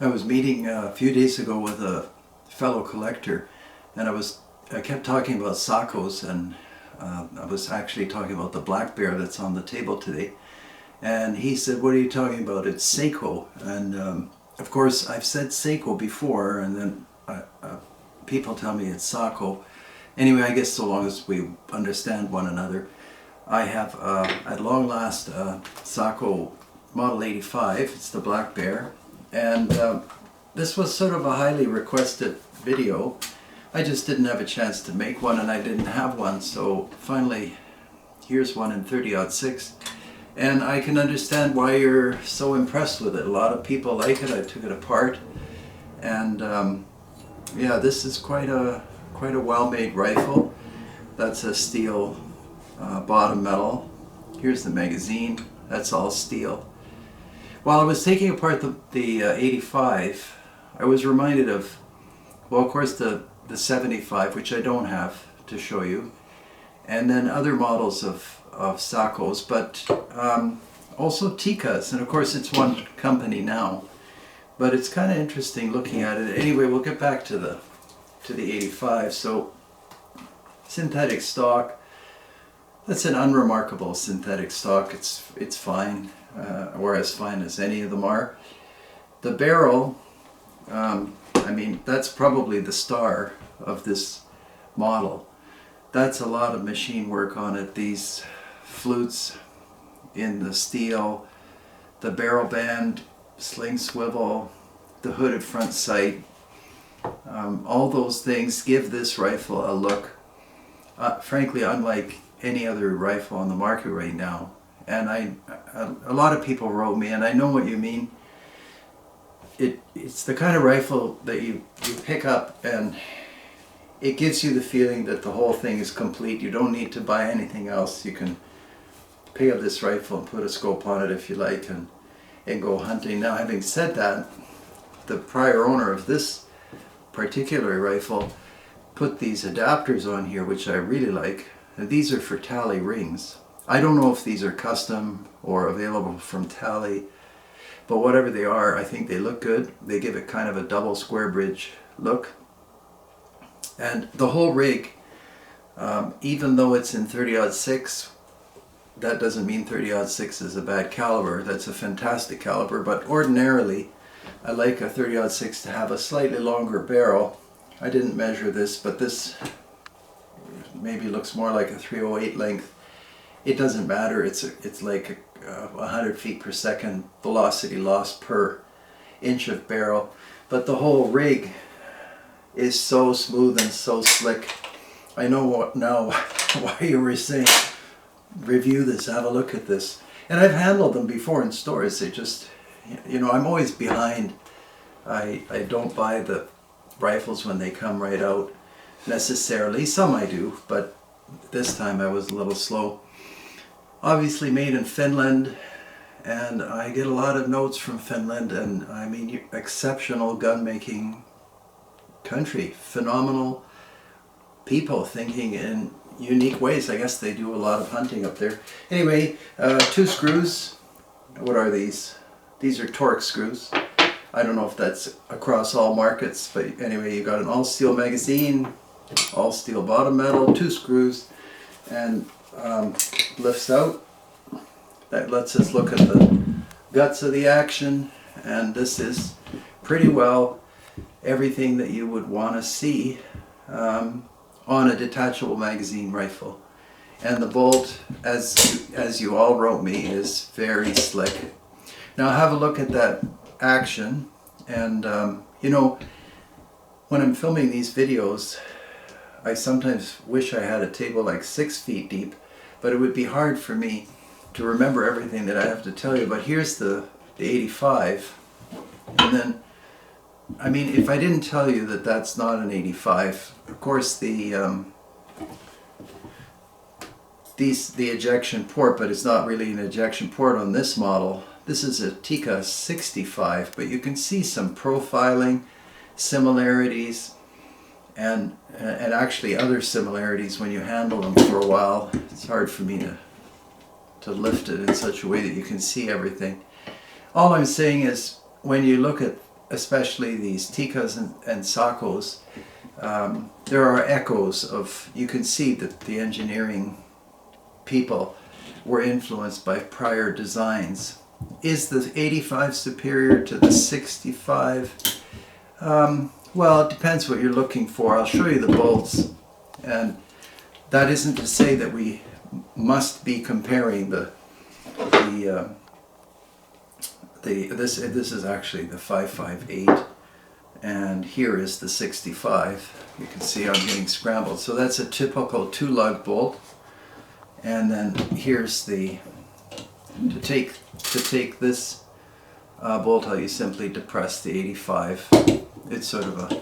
I was meeting a few days ago with a fellow collector, and I kept talking about Sakos, and I was actually talking about the black bear that's on the table today. And he said, "What are you talking about? It's Sako." And of course, I've said Sako before, and then people tell me it's Sako. Anyway, I guess so long as we understand one another. I have, at long last, Sako Model 85. It's the black bear. And this was sort of a highly requested video. I just didn't have a chance to make one, and I didn't have one, so finally here's one in 30-06. And I can understand why you're so impressed with it. A lot of people like it. I took it apart, and yeah, this is quite a well-made rifle. That's a steel bottom metal. Here's the magazine. That's all steel. While I was taking apart the 85, I was reminded of, well, of course, the 75, which I don't have to show you, and then other models of Sakos, but also Tikas, and of course it's one company now. But it's kind of interesting looking at it. Anyway, we'll get back to the 85. So synthetic stock. That's an unremarkable synthetic stock. It's fine, or as fine as any of them are. The barrel, I mean, that's probably the star of this model. That's a lot of machine work on it. These flutes in the steel, the barrel band, sling swivel, the hooded front sight, all those things give this rifle a look, frankly, unlike any other rifle on the market right now. And a lot of people wrote me, and I know what you mean. It's the kind of rifle that you pick up and it gives you the feeling that the whole thing is complete. You don't need to buy anything else. You can pick up this rifle and put a scope on it if you like, and go hunting. Now, having said that, the prior owner of this particular rifle put these adapters on here, which I really like. And these are for Tally rings. I don't know if these are custom or available from Tally, but whatever they are, I think they look good. They give it kind of a double square bridge look. And the whole rig, even though it's in 30-06, that doesn't mean 30-06 is a bad caliber. That's a fantastic caliber, but ordinarily I like a 30-06 to have a slightly longer barrel. I didn't measure this, but this maybe looks more like a 308 length. It doesn't matter. It's like 100 feet per second velocity loss per inch of barrel. But the whole rig is so smooth and so slick. I know now why you were saying review this, have a look at this. And I've handled them before in stores. They just, you know, I'm always behind. I don't buy the rifles when they come right out necessarily. Some I do, but this time I was a little slow. Obviously made in Finland, and I get a lot of notes from Finland, and I mean, exceptional gun making country, phenomenal people thinking in unique ways. I guess they do a lot of hunting up there. Anyway, 2 screws. What are these? These are Torx screws. I don't know if that's across all markets, but anyway, you got an all steel magazine, all steel bottom metal, 2 screws, and lifts out. That lets us look at the guts of the action, and this is pretty well everything that you would want to see on a detachable magazine rifle. And the bolt, as you all wrote me, is very slick. Now have a look at that action, and you know, when I'm filming these videos, I sometimes wish I had a table like 6 feet deep, but it would be hard for me to remember everything that I have to tell you. But here's the 85, and then, I mean, if I didn't tell you that that's not an 85, of course the ejection port, but it's not really an ejection port on this model. This is a Tika 65, but you can see some profiling, similarities, and actually other similarities when you handle them for a while. It's hard for me to lift it in such a way that you can see everything. All I'm saying is, when you look at especially these Tikas and Sakos, there are echoes of, you can see that the engineering people were influenced by prior designs. Is the 85 superior to the 65? Well, it depends what you're looking for. I'll show you the bolts, and that isn't to say that we must be comparing this is actually the 558, and here is the 65. You can see I'm getting scrambled. So that's a typical 2-lug bolt, and then here's the to take this bolt out, you simply depress the 85. It's sort of a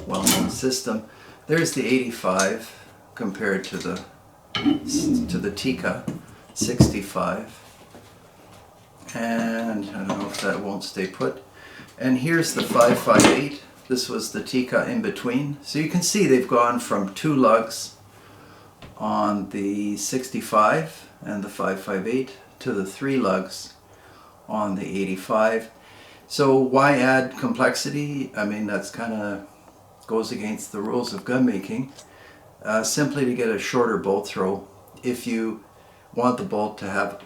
well-known system. There's the 85 compared to the Tika 65, and I don't know if that won't stay put. And here's the 558. This was the Tika in between. So you can see they've gone from 2 lugs on the 65 and the 558 to the 3 lugs on the 85. So why add complexity? I mean, that's kind of goes against the rules of gun making. Simply to get a shorter bolt throw. If you want the bolt to have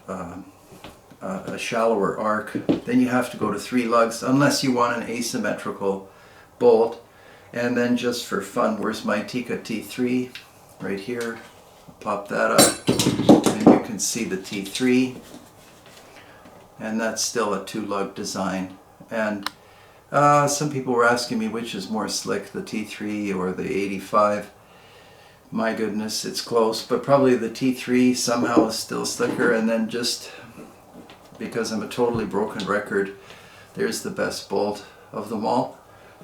a shallower arc, then you have to go to 3 lugs, unless you want an asymmetrical bolt. And then just for fun, where's my Tika T3? Right here. Pop that up, and you can see the T3, and that's still a 2-lug design. And some people were asking me which is more slick, the T3 or the 85. My goodness, it's close, but probably the T3 somehow is still slicker. And then, just because I'm a totally broken record, there's the best bolt of them all.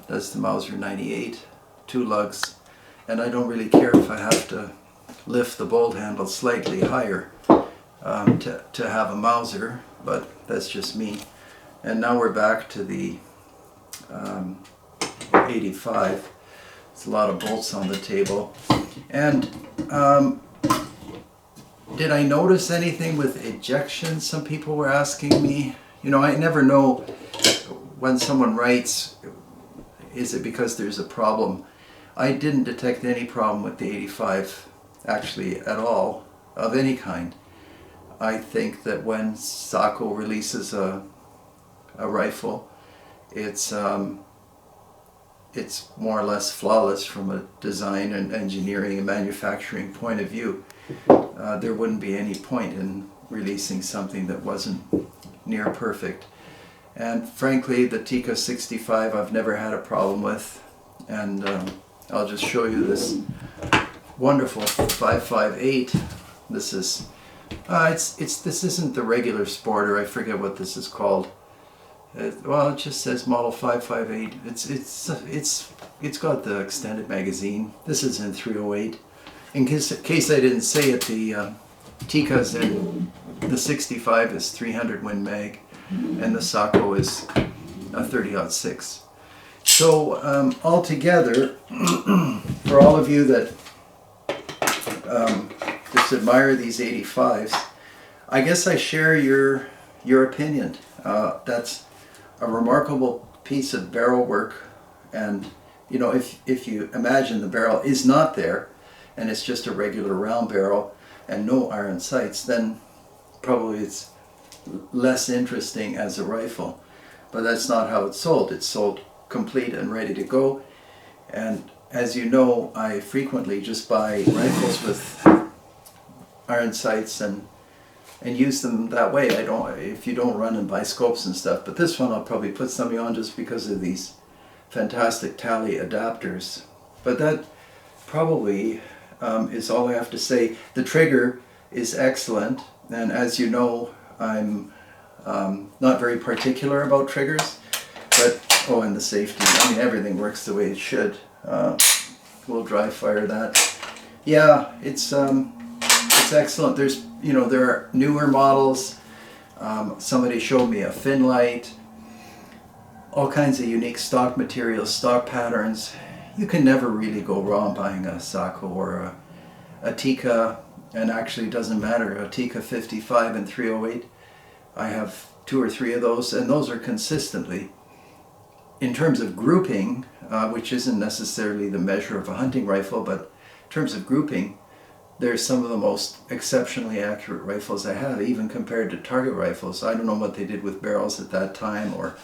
That's the Mauser 98, 2 lugs, and I don't really care if I have to lift the bolt handle slightly higher to have a Mauser, but that's just me. And now we're back to the 85. It's a lot of bolts on the table. And did I notice anything with ejection? Some people were asking me. You know, I never know when someone writes, is it because there's a problem? I didn't detect any problem with the 85 actually at all, of any kind. I think that when Sako releases a rifle, it's more or less flawless from a design and engineering and manufacturing point of view. There wouldn't be any point in releasing something that wasn't near perfect. And frankly, the Tika 65 I've never had a problem with, and I'll just show you this wonderful 558. This is this isn't the regular Sporter. I forget what this is called. Well, it just says model 558. It's got the extended magazine. This is in 308. In case I didn't say it, the Tika's in the 65 is 300 Win Mag, and the Sako is a 30-06. So altogether, for all of you that just admire these 85s, I guess I share your opinion. That's a remarkable piece of barrel work, and you know, if you imagine the barrel is not there and it's just a regular round barrel and no iron sights, then probably it's less interesting as a rifle. But that's not how it's sold. It's sold complete and ready to go. And as you know, I frequently just buy rifles with iron sights and use them that way. If you don't run and buy scopes and stuff, but this one I'll probably put something on just because of these fantastic tally adapters. But that probably is all I have to say. The trigger is excellent, and as you know, I'm not very particular about triggers, but and the safety. I mean, everything works the way it should. We'll dry fire that. Yeah, it's excellent. There are newer models. Somebody showed me a fin light. All kinds of unique stock materials, stock patterns. You can never really go wrong buying a Sako or a Tika, and actually it doesn't matter, a Tika 55 and 308. I have 2 or 3 of those, and those are consistently in terms of grouping, which isn't necessarily the measure of a hunting rifle, but in terms of grouping, they're some of the most exceptionally accurate rifles I have, even compared to target rifles. I don't know what they did with barrels at that time, or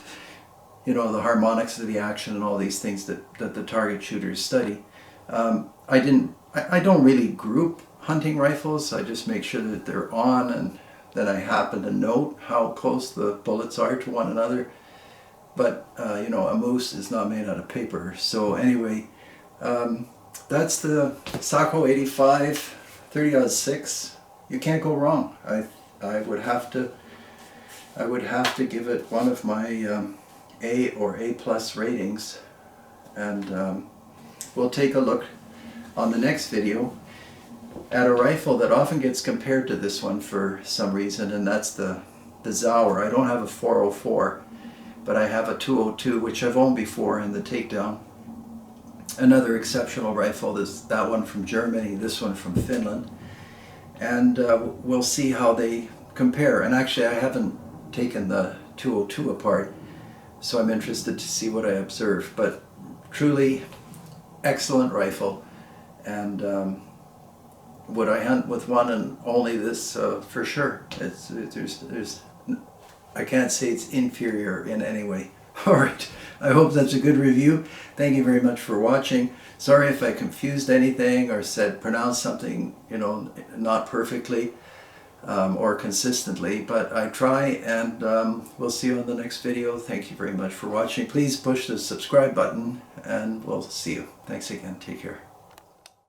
the harmonics of the action and all these things that the target shooters study. I don't really group hunting rifles. I just make sure that they're on, and then I happen to note how close the bullets are to one another. But a moose is not made out of paper. So anyway, that's the Sako 85 30-06. You can't go wrong. I would have to give it one of my A or A+ ratings, and we'll take a look on the next video at a rifle that often gets compared to this one for some reason, and that's the Zauer. I don't have a 404, but I have a 202, which I've owned before in the takedown. Another exceptional rifle, that one from Germany, this one from Finland, and we'll see how they compare. And actually I haven't taken the 202 apart, so I'm interested to see what I observe. But truly excellent rifle, and would I hunt with one and only this? For sure. I can't say it's inferior in any way. Alright, I hope that's a good review. Thank you very much for watching. Sorry if I confused anything or pronounced something, not perfectly or consistently, but I try, and we'll see you on the next video. Thank you very much for watching. Please push the subscribe button, and we'll see you. Thanks again. Take care.